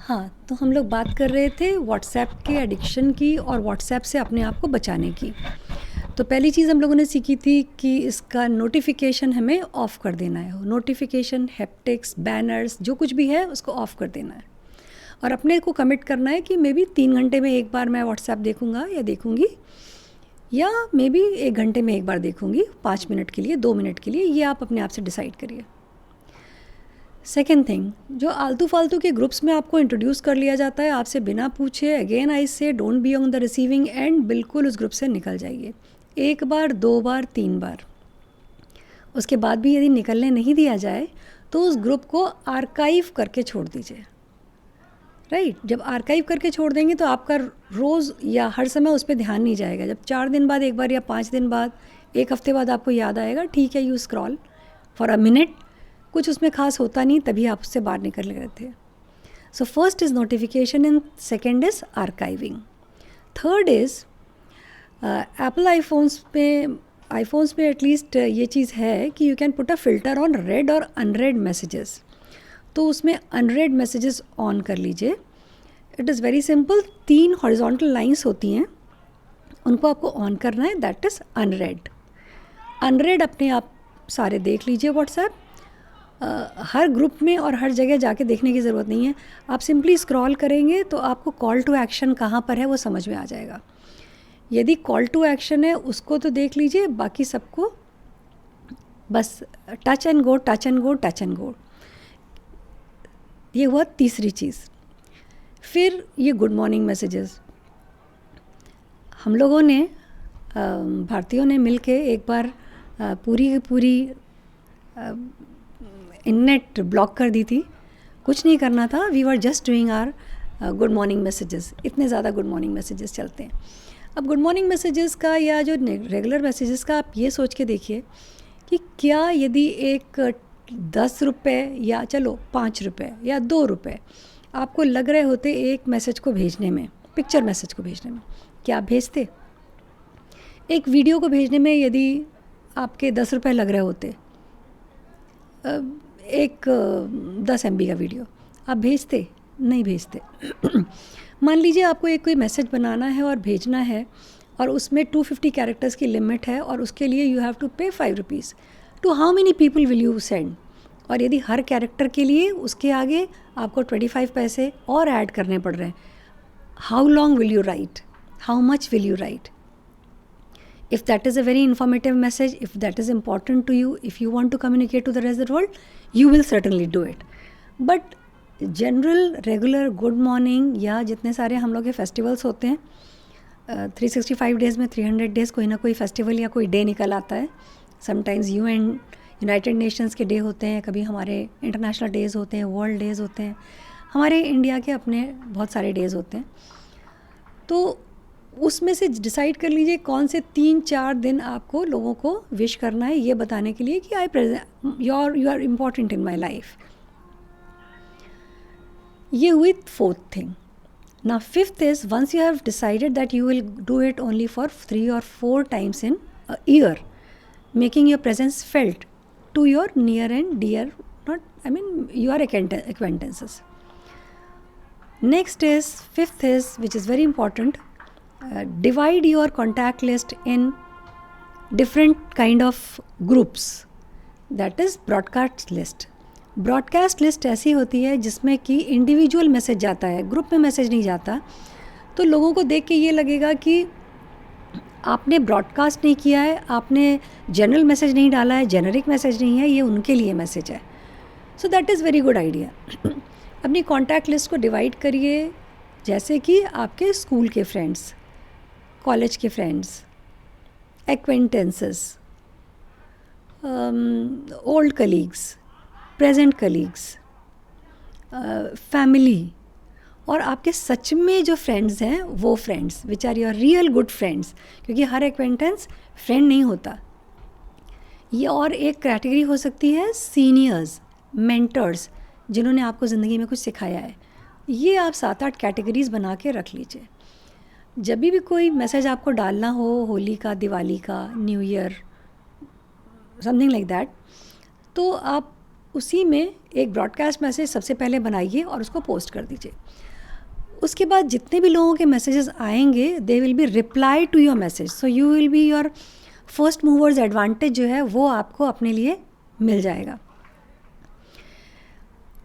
हाँ, तो हम लोग बात कर रहे थे व्हाट्सएप के एडिक्शन की और व्हाट्सएप से अपने आप को बचाने की। तो पहली चीज़ हम लोगों ने सीखी थी कि इसका नोटिफिकेशन हमें ऑफ़ कर देना है। नोटिफिकेशन, हैप्टिक्स, बैनर्स जो कुछ भी है उसको ऑफ़ कर देना है और अपने को कमिट करना है कि मे बी 3 घंटे में एक बार मैं व्हाट्सएप देखूँगा या देखूँगी, या मे बी 1 घंटे में एक बार देखूँगी, 5 मिनट के लिए, 2 मिनट के लिए, ये आप अपने आप से डिसाइड करिए। सेकेंड थिंग, जो आलतू फालतू के ग्रुप्स में आपको इंट्रोड्यूस कर लिया जाता है आपसे बिना पूछे, अगेन आई से don't be on the receiving end, बिल्कुल उस ग्रुप से निकल जाइए। 1 बार, 2 बार, 3 बार, उसके बाद भी यदि निकलने नहीं दिया जाए तो उस ग्रुप को आर्काइव करके छोड़ दीजिए। राइट, जब आर्काइव करके छोड़ देंगे तो आपका रोज़ या हर समय उस पर ध्यान नहीं जाएगा। जब 4 दिन बाद एक बार या 5 दिन बाद, 1 हफ्ते बाद आपको याद आएगा, ठीक है, you scroll for a minute, कुछ उसमें खास होता नहीं, तभी आप उससे बाहर निकल गए थे। So first is notification and second is archiving. Third is Apple iPhones में एटलीस्ट ये चीज़ है कि you can put a filter on red और अनरेड मैसेजेस। तो उसमें अनरेड मैसेजेस ऑन कर लीजिए। It is very simple, 3 horizontal lines होती हैं, उनको आपको ऑन करना है, दैट इज़ अनरेड। अनरेड अपने आप सारे देख लीजिए व्हाट्सएप। हर ग्रुप में और हर जगह जाके देखने की ज़रूरत नहीं है, आप सिंपली स्क्रॉल करेंगे तो आपको कॉल टू एक्शन कहाँ पर है वो समझ में आ जाएगा। यदि कॉल टू एक्शन है उसको तो देख लीजिए, बाकी सबको बस touch and go, touch and go, touch and go. ये हुआ तीसरी चीज़। फिर ये गुड मॉर्निंग मैसेजेस, हम लोगों ने भारतीयों ने मिलके एक बार पूरी की पूरी इंटरनेट ब्लॉक कर दी थी। कुछ नहीं करना था, we were just doing our good morning messages. इतने ज़्यादा गुड मॉर्निंग मैसेजेस चलते हैं। अब गुड मॉर्निंग मैसेजेस का या जो रेगुलर मैसेजेस का आप ये सोच के देखिए कि क्या यदि एक 10 रुपये या चलो 5 रुपये या 2 रुपये आपको लग रहे होते एक मैसेज को भेजने में, पिक्चर मैसेज को भेजने में, क्या आप भेजते? एक वीडियो को भेजने में यदि आपके 10 रुपये लग रहे होते, एक 10 MB का वीडियो, आप भेजते? नहीं भेजते। मान लीजिए आपको एक कोई मैसेज बनाना है और भेजना है और उसमें 250 कैरेक्टर्स की लिमिट है और उसके लिए you have to pay 5 rupees. To how many people will you send? और यदि हर कैरेक्टर के लिए उसके आगे आपको 25 पैसे और ऐड करने पड़ रहे हैं, how long will you right? How much will you right? If that is a very informative message, if that is important to you, if you want to communicate to the rest of the world, you will certainly do it. But general, regular good morning या जितने सारे हम लोग के festivals होते हैं, 365 days में 300 days कोई ना कोई फेस्टिवल या कोई डे निकल आता है। समटाइम्स यूनाइटेड नेशंस के डे होते हैं, कभी हमारे इंटरनेशनल डेज़ होते हैं, वर्ल्ड डेज़ होते हैं, हमारे इंडिया के अपने बहुत सारे डेज़ होते हैं। तो उसमें से डिसाइड कर लीजिए कौन से 3-4 दिन आपको लोगों को विश करना है, ये बताने के लिए कि you are important in my life. ये हुई 4th थिंग। ना 5th is once you have decided that you will do it only for 3 or 4 times in a year, making your presence felt to your near and dear, not I mean your acquaintances. Next is 5th is, which is very important, divide your contact list in different kind of groups, that is broadcast list. Broadcast list ऐसी होती है जिसमें कि individual message जाता है, group में message नहीं जाता। तो लोगों को देख के ये लगेगा कि आपने ब्रॉडकास्ट नहीं किया है, आपने जनरल मैसेज नहीं डाला है, जेनरिक मैसेज नहीं है, ये उनके लिए मैसेज है। So that is very good idea. अपनी कॉन्टैक्ट लिस्ट को डिवाइड करिए, जैसे कि आपके स्कूल के फ्रेंड्स, कॉलेज के friends, acquaintances, old colleagues, present colleagues, family, और आपके सच में जो फ्रेंड्स हैं वो friends which are your real good friends, क्योंकि हर एक्वेंटेंस फ्रेंड नहीं होता। ये और एक कैटेगरी हो सकती है सीनियर्स, मेंटर्स, जिन्होंने आपको ज़िंदगी में कुछ सिखाया है। ये आप 7-8 कैटेगरीज बना के रख लीजिए। जब भी कोई मैसेज आपको डालना हो, होली का, दिवाली का, new year, something like that, तो आप उसी में एक ब्रॉडकास्ट मैसेज सबसे पहले बनाइए और उसको पोस्ट कर दीजिए। उसके बाद जितने भी लोगों के मैसेजेस आएंगे they will be reply to your message, so you will be your first mover's advantage जो है वो आपको अपने लिए मिल जाएगा।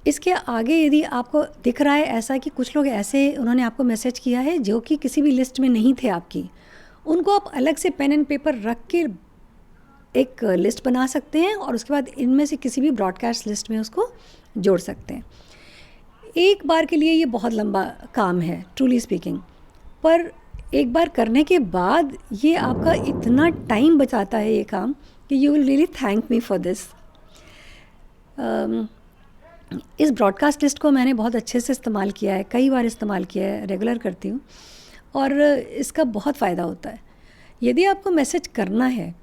इसके आगे यदि आपको दिख रहा है ऐसा कि कुछ लोग ऐसे उन्होंने आपको मैसेज किया है जो कि किसी भी लिस्ट में नहीं थे आपकी, उनको आप अलग से पेन एंड पेपर रख के एक लिस्ट बना सकते हैं और उसके बाद इनमें से किसी भी ब्रॉडकास्ट लिस्ट में उसको जोड़ सकते हैं। एक बार के लिए ये बहुत लंबा काम है ट्रूली स्पीकिंग, पर एक बार करने के बाद ये आपका इतना टाइम बचाता है ये काम कि you will really thank me for this. इस ब्रॉडकास्ट लिस्ट को मैंने बहुत अच्छे से इस्तेमाल किया है, कई बार इस्तेमाल किया है, रेगुलर करती हूँ और इसका बहुत फ़ायदा होता है। यदि आपको मैसेज करना है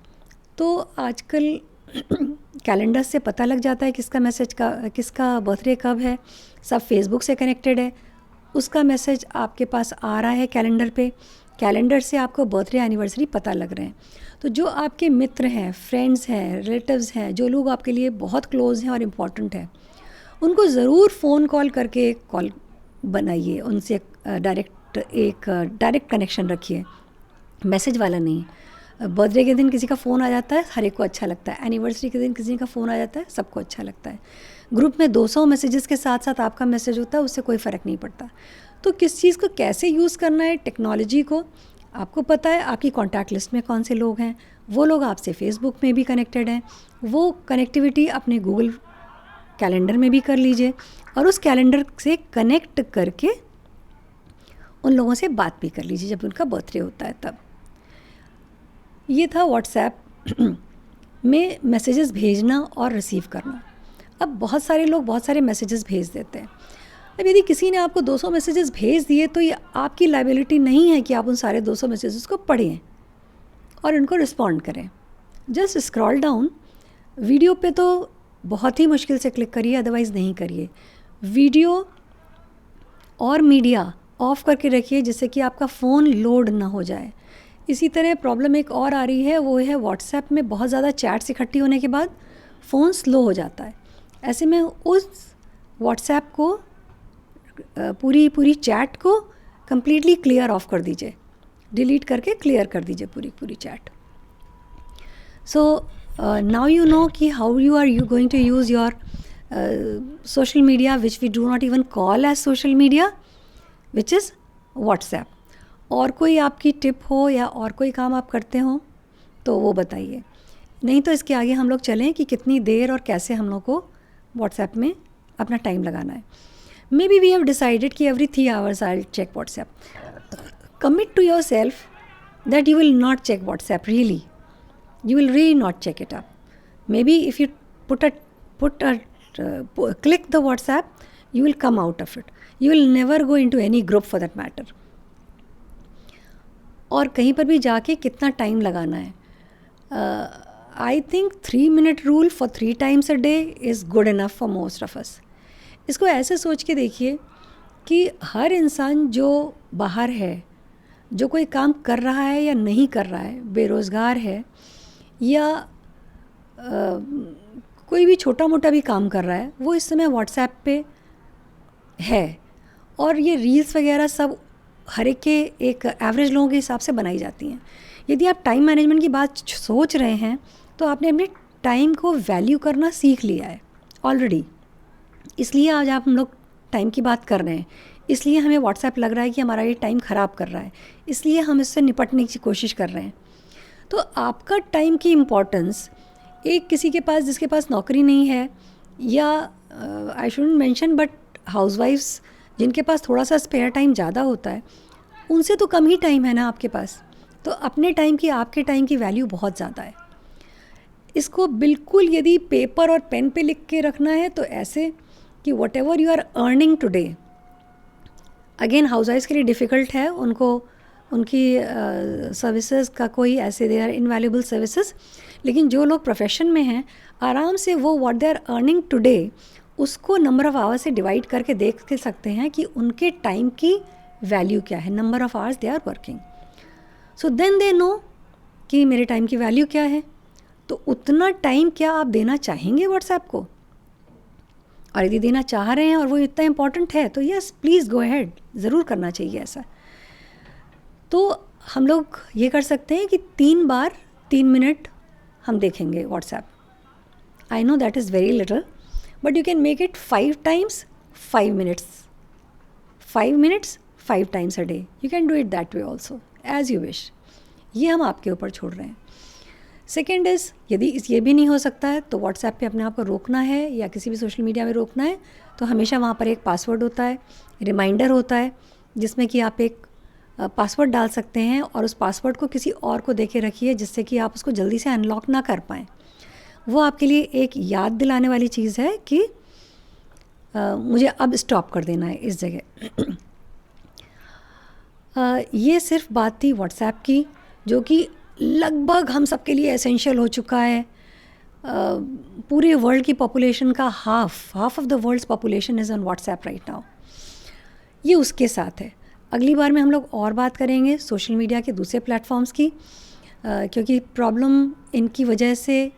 तो आजकल कैलेंडर से पता लग जाता है किसका बर्थडे कब है, सब फेसबुक से कनेक्टेड है, उसका मैसेज आपके पास आ रहा है कैलेंडर पे, कैलेंडर से आपको बर्थडे एनिवर्सरी पता लग रहे हैं। तो जो आपके मित्र हैं, फ्रेंड्स हैं, रिलेटिव्स हैं, जो लोग आपके लिए बहुत क्लोज हैं और इम्पॉर्टेंट हैं, उनको ज़रूर फ़ोन कॉल करके कॉल बनाइए, उनसे डायरेक्ट कनेक्शन रखिए, मैसेज वाला नहीं। बर्थडे के दिन किसी का फ़ोन आ जाता है, हर एक को अच्छा लगता है। एनिवर्सरी के दिन किसी का फ़ोन आ जाता है, सबको अच्छा लगता है। ग्रुप में 200 मैसेजेस के साथ साथ आपका मैसेज होता है, उससे कोई फ़र्क नहीं पड़ता। तो किस चीज़ को कैसे यूज़ करना है, टेक्नोलॉजी को आपको पता है, आपकी कॉन्टैक्ट लिस्ट में कौन से लोग हैं, वो लोग आपसे फेसबुक में भी कनेक्टेड हैं, वो कनेक्टिविटी अपने गूगल कैलेंडर में भी कर लीजिए और उस कैलेंडर से कनेक्ट करके उन लोगों से बात भी कर लीजिए जब उनका बर्थडे होता है तब। ये था व्हाट्सएप में मैसेजेस भेजना और रिसीव करना। अब बहुत सारे लोग बहुत सारे मैसेजेस भेज देते हैं। अब यदि किसी ने आपको 200 मैसेजेस भेज दिए तो ये आपकी लायबिलिटी नहीं है कि आप उन सारे 200 मैसेजेस को पढ़ें और उनको रिस्पॉन्ड करें। जस्ट स्क्रॉल डाउन, वीडियो पे तो बहुत ही मुश्किल से क्लिक करिए, अदरवाइज़ नहीं करिए। वीडियो और मीडिया ऑफ करके रखिए जिससे कि आपका फ़ोन लोड ना हो जाए। इसी तरह प्रॉब्लम एक और आ रही है, वो है व्हाट्सएप में बहुत ज़्यादा चैट्स इकट्ठी होने के बाद फ़ोन स्लो हो जाता है। ऐसे में उस व्हाट्सएप को पूरी चैट को कम्प्लीटली क्लियर ऑफ कर दीजिए, डिलीट करके क्लियर कर दीजिए पूरी chat. So now you know कि how you are going to use your social media which we do not even call as social media, which is WhatsApp। और कोई आपकी टिप हो या और कोई काम आप करते हो तो वो बताइए, नहीं तो इसके आगे हम लोग चलें कि कितनी देर और कैसे हम लोग को WhatsApp में अपना टाइम लगाना है। Maybe we have decided कि every 3 hours I will check WhatsApp। Commit to yourself that you will not check WhatsApp really. You will really not check it up. Maybe if you click the WhatsApp, you will come out of it. You will never go into any group for that matter. और कहीं पर भी जाके कितना time लगाना है? I think 3-minute rule for 3 times a day is good enough for most of us. इसको ऐसे सोच के देखिए कि हर इंसान जो बाहर है, जो कोई काम कर रहा है या नहीं कर रहा है, बेरोज़गार है या कोई भी छोटा मोटा भी काम कर रहा है, वो इस समय व्हाट्सएप पे है। और ये रील्स वगैरह सब हर एक के एक एवरेज लोगों के हिसाब से बनाई जाती हैं। यदि आप टाइम मैनेजमेंट की बात सोच रहे हैं तो आपने अपने टाइम को वैल्यू करना सीख लिया है ऑलरेडी। इसलिए आज आप हम लोग टाइम की बात कर रहे हैं, इसलिए हमें व्हाट्सएप लग रहा है कि हमारा ये टाइम ख़राब कर रहा है, इसलिए हम इससे निपटने की कोशिश कर रहे हैं। तो आपका टाइम की इम्पोर्टेंस एक किसी के पास जिसके पास नौकरी नहीं है या आई शुडंट मेंशन बट हाउसवाइफ्स जिनके पास थोड़ा सा स्पेयर टाइम ज़्यादा होता है, उनसे तो कम ही टाइम है ना आपके पास। तो अपने टाइम की आपके टाइम की वैल्यू बहुत ज़्यादा है। इसको बिल्कुल यदि पेपर और पेन पे लिख के रखना है तो ऐसे कि whatever you are earning today, again हाउसवाइफ्स के लिए डिफ़िकल्ट है, उनको उनकी सर्विसेज का कोई ऐसे दे आर इनवैल्यूएबल सर्विसेज, लेकिन जो लोग प्रोफेशन में हैं आराम से वो what they are earning today उसको नंबर ऑफ़ आवर्स से डिवाइड करके देख के सकते हैं कि उनके टाइम की वैल्यू क्या है, number of hours they are working. So then they know कि मेरे टाइम की वैल्यू क्या है। तो उतना टाइम क्या आप देना चाहेंगे व्हाट्सएप को? और यदि देना चाह रहे हैं और वो इतना इम्पॉर्टेंट है तो यस प्लीज़ गो अहेड, ज़रूर करना चाहिए ऐसा। तो हम लोग ये कर सकते हैं कि 3 बार 3 मिनट हम देखेंगे WhatsApp. I know that is very little, but you can make it 5 times 5 minutes, 5 minutes 5 times a day. You can do it that way also, as you wish. ये हम आपके ऊपर छोड़ रहे हैं। सेकेंड इज़, यदि ये भी नहीं हो सकता है तो व्हाट्सएप पे अपने आप को रोकना है या किसी भी सोशल मीडिया में रोकना है, तो हमेशा वहाँ पर एक पासवर्ड होता है, रिमाइंडर होता है, जिसमें कि आप एक पासवर्ड डाल सकते हैं और उस पासवर्ड को किसी और को दे के रखिए, जिससे कि आप उसको जल्दी से अनलॉक ना कर पाएँ। वो आपके लिए एक याद दिलाने वाली चीज़ है कि मुझे अब स्टॉप कर देना है इस जगह। ये सिर्फ बात थी व्हाट्सएप की, जो कि लगभग हम सबके लिए एसेंशियल हो चुका है। पूरे वर्ल्ड की पॉपुलेशन का half of the world's population is on WhatsApp right now. ये उसके साथ है। अगली बार में हम लोग और बात करेंगे सोशल मीडिया के दूसरे प्लेटफॉर्म्स की, क्योंकि प्रॉब्लम इनकी वजह से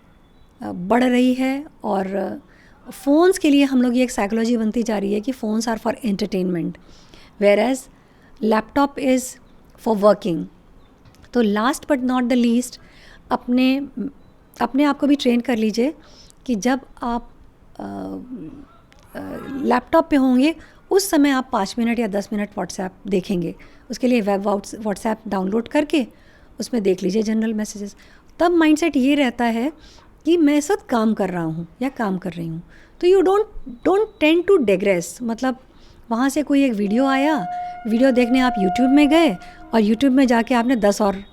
बढ़ रही है। और फ़ोन्स के लिए हम लोग ये एक साइकोलॉजी बनती जा रही है कि phones are for entertainment, whereas laptop is for working. तो last but not the least, अपने आप को भी ट्रेन कर लीजिए कि जब आप लैपटॉप पे होंगे उस समय आप 5 मिनट या 10 मिनट व्हाट्सएप देखेंगे। उसके लिए वेब व्हाट्सएप डाउनलोड करके उसमें देख लीजिए जनरल मैसेजेस। तब माइंडसेट ये रहता है कि मैं इस वक्त काम कर रहा हूँ या काम कर रही हूँ। तो you don't tend to digress, मतलब वहाँ से कोई एक वीडियो आया, वीडियो देखने आप यूट्यूब में गए और यूट्यूब में जाके आपने 10 और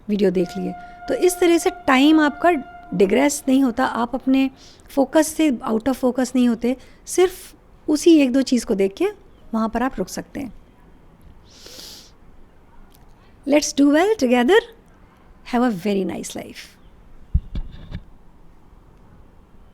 वीडियो देख लिए। तो इस तरह से टाइम आपका डिग्रेस नहीं होता, आप अपने फोकस से आउट ऑफ फोकस नहीं होते, सिर्फ उसी 1-2 चीज़ को देख के वहाँ पर आप रुक सकते हैं। Let's do well together, have a very nice life.